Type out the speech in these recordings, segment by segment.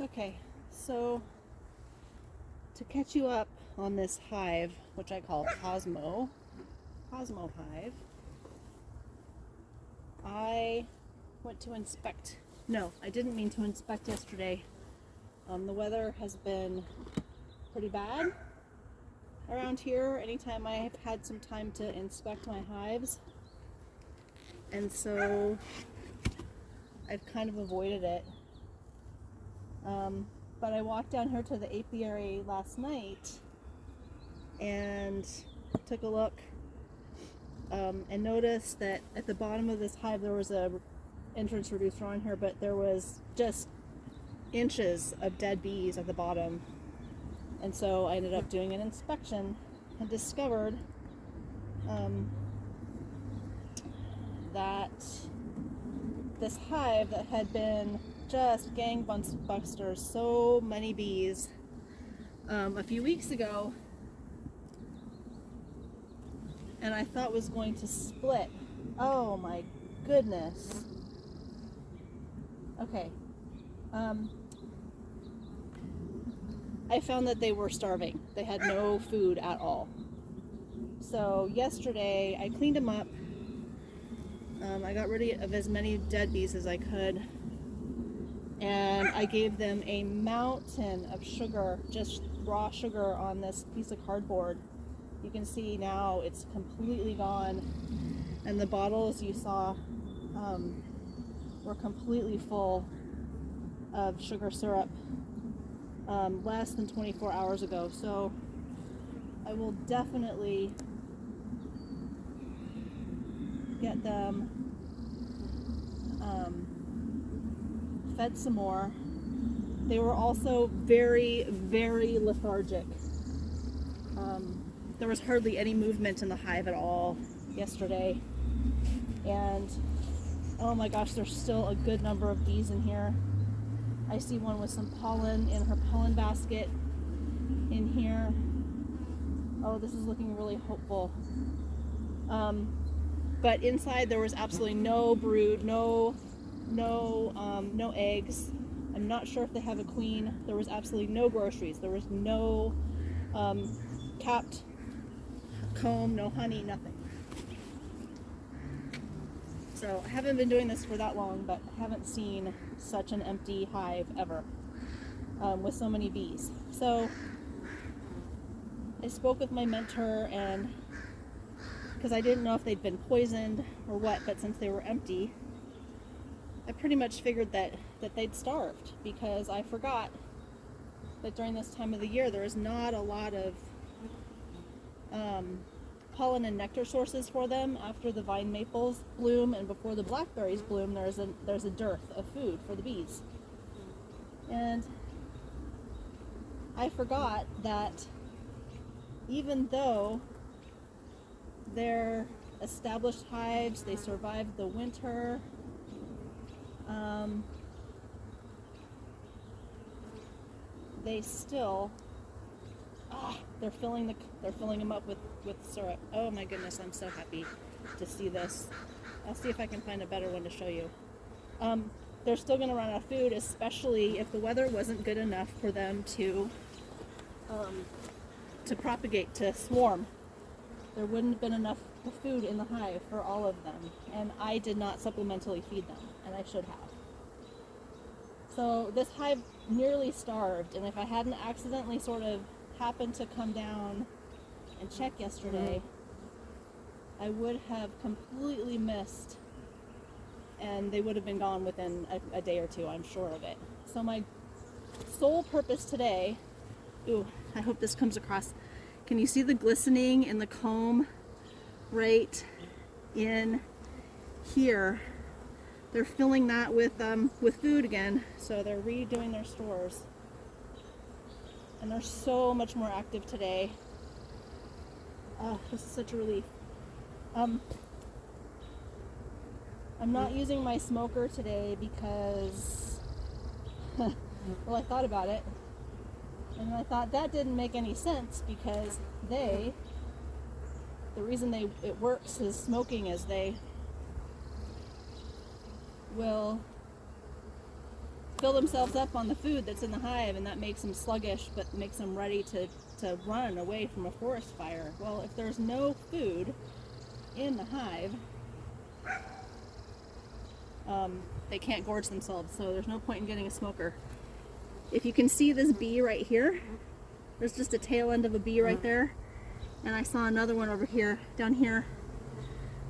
Okay, so to catch you up on this hive, which I call Cosmo Hive, I went to inspect. No, I didn't mean to inspect yesterday. The weather has been pretty bad around here anytime I've had some time to inspect my hives. And so I've kind of avoided it. But I walked down here to the apiary last night and took a look and noticed that at the bottom of this hive there was a entrance reducer on here, but there was just inches of dead bees at the bottom. And so I ended up doing an inspection and discovered that this hive that had been just gangbusters, so many bees, a few weeks ago, and I thought was going to split. Oh my goodness. Okay. I found that they were starving. They had no food at all. So yesterday I cleaned them up. I got rid of as many dead bees as I could. And I gave them a mountain of sugar, just raw sugar, on this piece of cardboard. You can see now it's completely gone. And the bottles you saw were completely full of sugar syrup less than 24 hours ago. So I will definitely get them fed some more. They were also very, very lethargic. There was hardly any movement in the hive at all yesterday. And oh my gosh, there's still a good number of bees in here. I see one with some pollen in her pollen basket in here. Oh, this is looking really hopeful. But inside there was absolutely no brood, no eggs. I'm not sure if they have a queen. There was absolutely no groceries. There was no capped comb, no honey, nothing. So I haven't been doing this for that long, but I haven't seen such an empty hive ever with so many bees. So I spoke with my mentor, and because I didn't know if they'd been poisoned or what, but since they were empty, I pretty much figured that they'd starved, because I forgot that during this time of the year there is not a lot of pollen and nectar sources for them. After the vine maples bloom and before the blackberries bloom, there's a dearth of food for the bees. And I forgot that even though they're established hives, they survived the winter, they still they're filling them up with syrup. Oh my goodness, I'm so happy to see this. I'll see if I can find a better one to show you. They're still going to run out of food, especially if the weather wasn't good enough for them to propagate, to swarm. There wouldn't have been enough food in the hive for all of them, and I did not supplementally feed them, and I should have. So this hive nearly starved, and if I hadn't accidentally sort of happened to come down and check yesterday, I would have completely missed, and they would have been gone within a day or two, I'm sure of it. So my sole purpose today, I hope this comes across. Can you see the glistening in the comb right in here? They're filling that with food again, so they're redoing their stores. And they're so much more active today. This is such a relief. I'm not using my smoker today because, well, I thought about it, and I thought that didn't make any sense, because the reason it works is smoking, is they will fill themselves up on the food that's in the hive, and that makes them sluggish, but makes them ready to run away from a forest fire. Well, if there's no food in the hive, they can't gorge themselves, so there's no point in getting a smoker. If you can see this bee right here, there's just a tail end of a bee right there, and I saw another one over here, down here,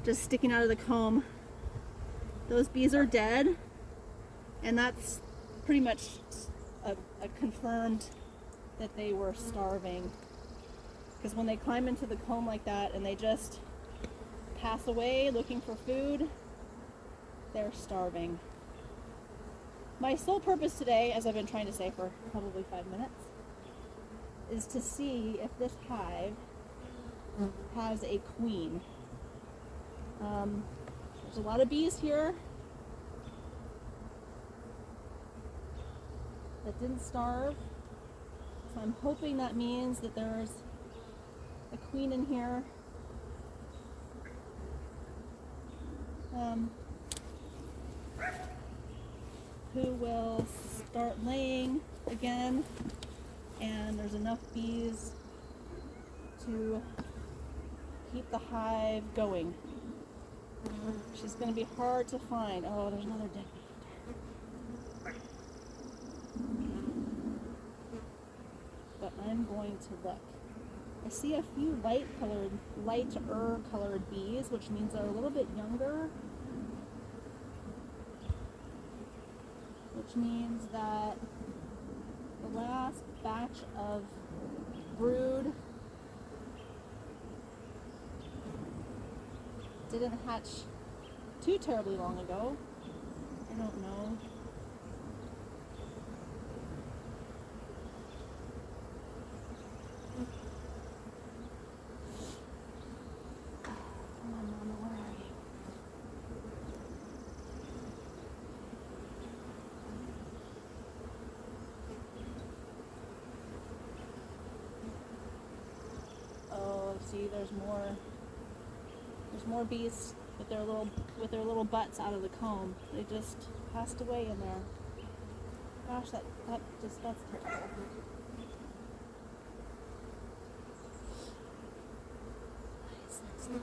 just sticking out of the comb. Those bees are dead, and that's pretty much a confirmed that they were starving, because when they climb into the comb like that and they just pass away looking for food, they're starving. My sole purpose today, as I've been trying to say for probably 5 minutes, is to see if this hive has a queen. There's a lot of bees here that didn't starve, so I'm hoping that means that there's a queen in here. Who will start laying again, and there's enough bees to keep the hive going. She's going to be hard to find. Oh, there's another dead bee. But I'm going to look. I see a few lighter colored bees, which means they're a little bit younger. Which means that the last batch of brood didn't hatch too terribly long ago. I don't know. Come on, Mama, where are you? Oh, see, there's more bees with their little butts out of the comb. They just passed away in there. Gosh, that's terrible.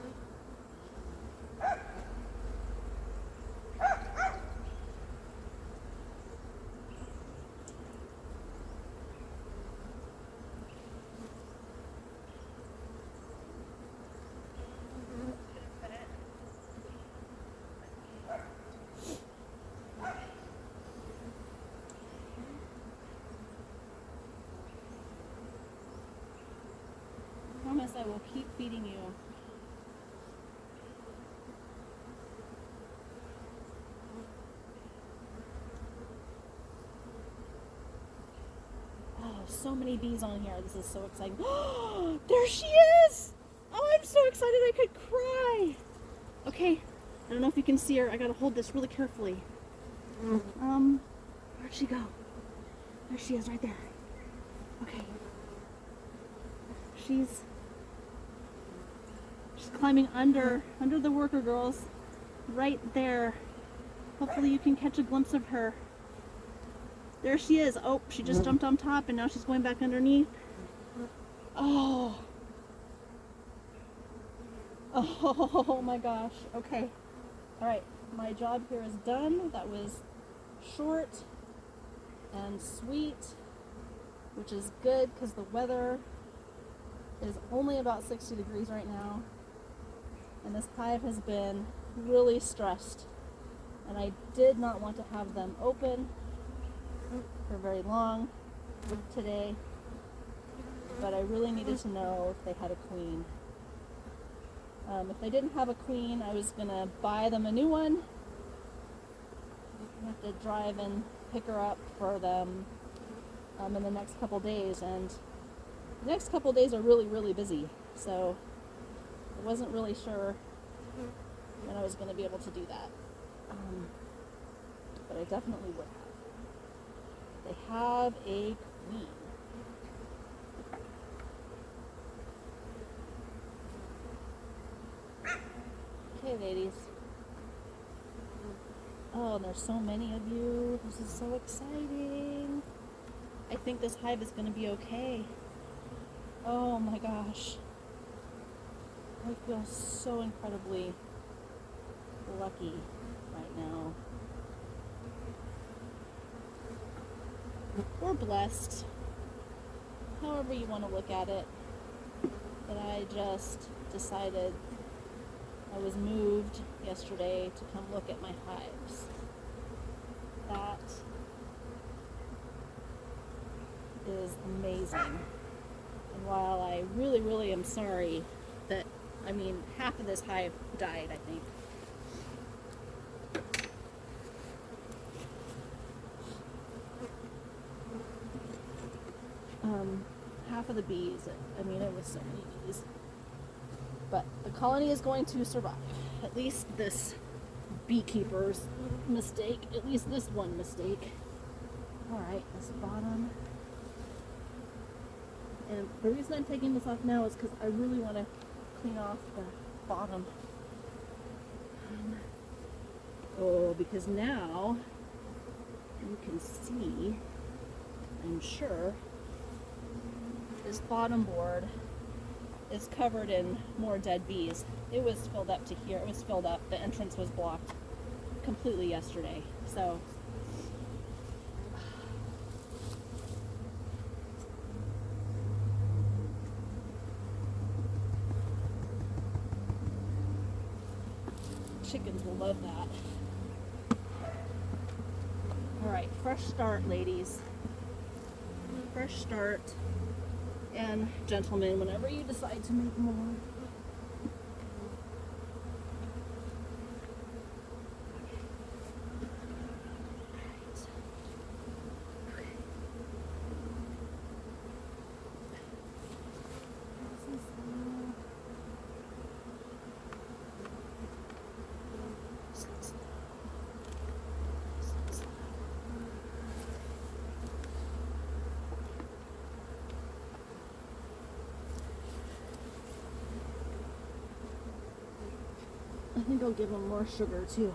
I promise I will keep feeding you. Oh, so many bees on here. This is so exciting. Oh, there she is! Oh, I'm so excited I could cry. Okay, I don't know if you can see her. I gotta hold this really carefully. Where'd she go? There she is, right there. Okay. She's climbing under the worker girls, right there. Hopefully you can catch a glimpse of her. There she is. Oh, she just jumped on top and now she's going back underneath. Oh. Oh my gosh. Okay. All right. My job here is done. That was short and sweet, which is good because the weather is only about 60 degrees right now. And this hive has been really stressed. And I did not want to have them open for very long today. But I really needed to know if they had a queen. If they didn't have a queen, I was going to buy them a new one. I have to drive and pick her up for them in the next couple days. And the next couple days are really, really busy. So I wasn't really sure when I was going to be able to do that. But I definitely would have. They have a queen. Okay, ladies. Oh, and there's so many of you. This is so exciting. I think this hive is going to be okay. Oh my gosh. I feel so incredibly lucky right now. We're blessed, however you want to look at it, that I just decided I was moved yesterday to come look at my hives. That is amazing. And while I really, really am sorry that, half of this hive died, I think. Half of the bees, it was so many bees. But the colony is going to survive. At least this beekeeper's mistake, at least this one mistake. Alright, this bottom. And the reason I'm taking this off now is because I really want to clean off the bottom. Because now you can see, I'm sure, this bottom board is covered in more dead bees. It was filled up to here. It was filled up. The entrance was blocked completely yesterday. So chickens will love that. Alright, fresh start, ladies. Fresh start. And gentlemen, whenever you decide to make more. I think I'll give them more sugar too.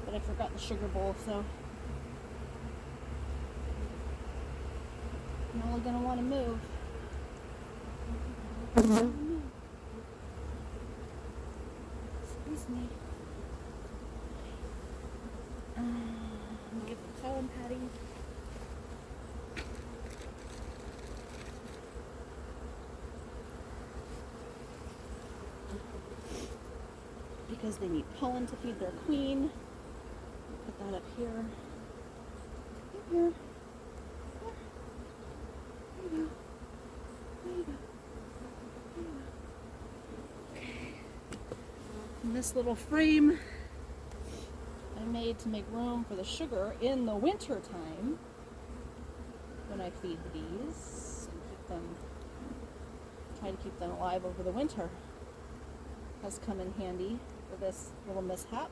But I forgot the sugar bowl, so y'all are gonna want to move. Excuse me. Give the pollen patty. Because they need pollen to feed their queen. Put that up here. Here. There you go. There you go. There you go. Okay. And this little frame I made to make room for the sugar in the winter time when I feed the bees and try to keep them alive over the winter, has come in handy for this little mishap.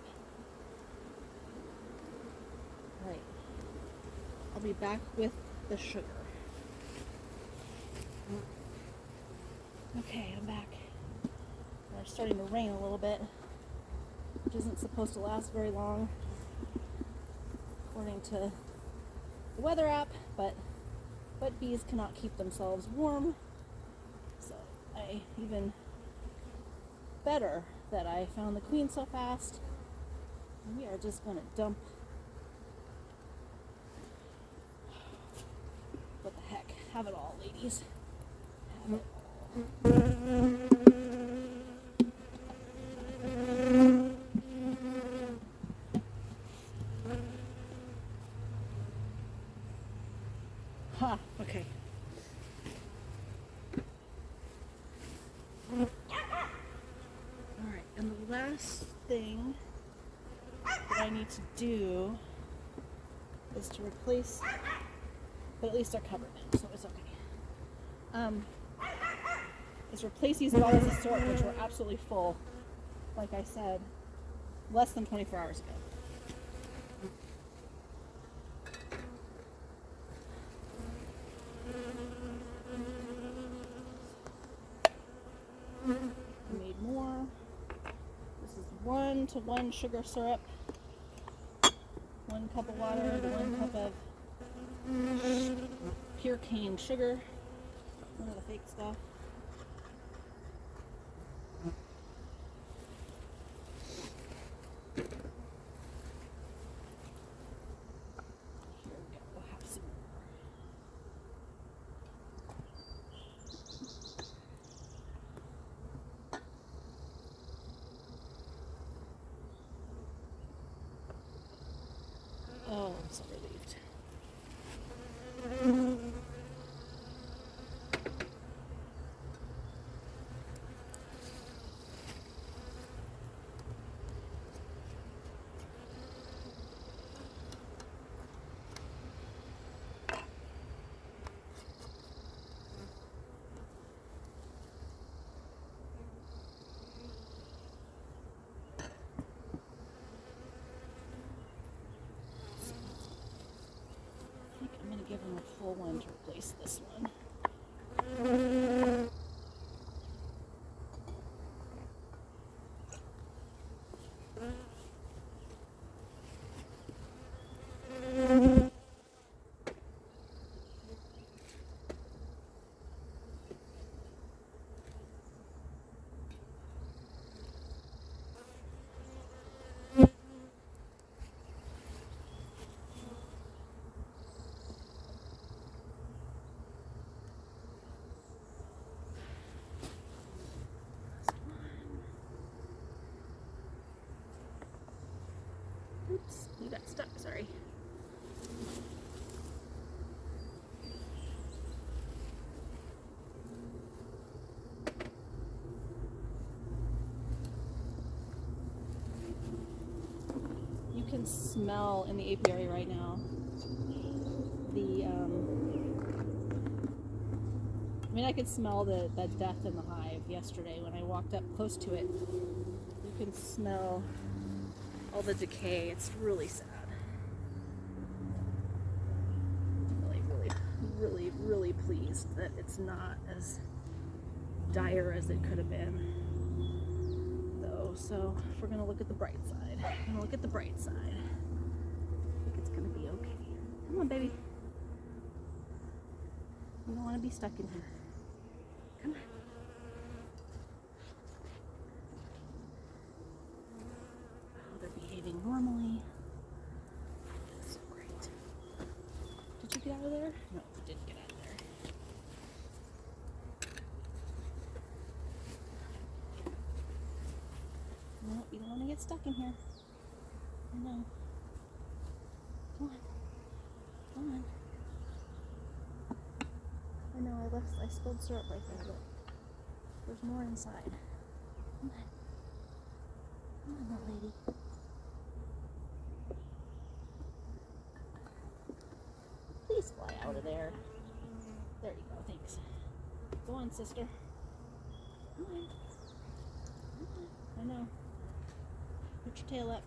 Right. I'll be back with the sugar. Okay, I'm back. It's starting to rain a little bit, which isn't supposed to last very long, according to the weather app, but bees cannot keep themselves warm, so even better that I found the queen so fast. And we are just going to dump. What the heck? Have it all, ladies. Have it all. Ha, okay. Alright, and the last thing that I need to do is to replace, but at least they're covered now, so it's okay. Is replace these bottles of syrup, which were absolutely full, like I said, less than 24 hours ago. I made more. This is 1 to 1 sugar syrup, 1 cup of water, 1 cup of pure cane sugar, none of the fake stuff. Here we go, we'll have some more. Oh, I'm so relieved. I'm going to give him a full one to replace this one. Oops, you got stuck, sorry. You can smell in the apiary right now I could smell the death in the hive yesterday when I walked up close to it. You can smell all the decay. It's really sad. Really pleased that it's not as dire as it could have been, though. So if we're gonna look at the bright side, I think it's gonna be okay. Come on, baby. You don't want to be stuck in here. Come on. Oh, they're behaving normally. That's so great. Did you get out of there? No, you didn't get out of there. No, you don't want to get stuck in here. I know. Come on. Come on. I know, I spilled syrup right there, but there's more inside. Come on. Come on, little lady. Please fly out of there. There you go, thanks. Go on, sister. Come on. Come on. I know. Put your tail up.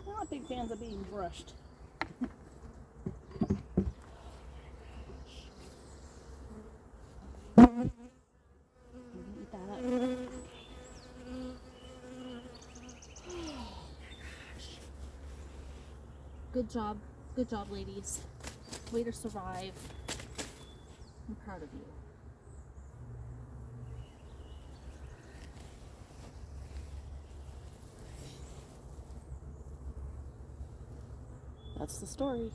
We're not big fans of being brushed. Eat that up. Good job, ladies. Way to survive. I'm proud of you. That's the story.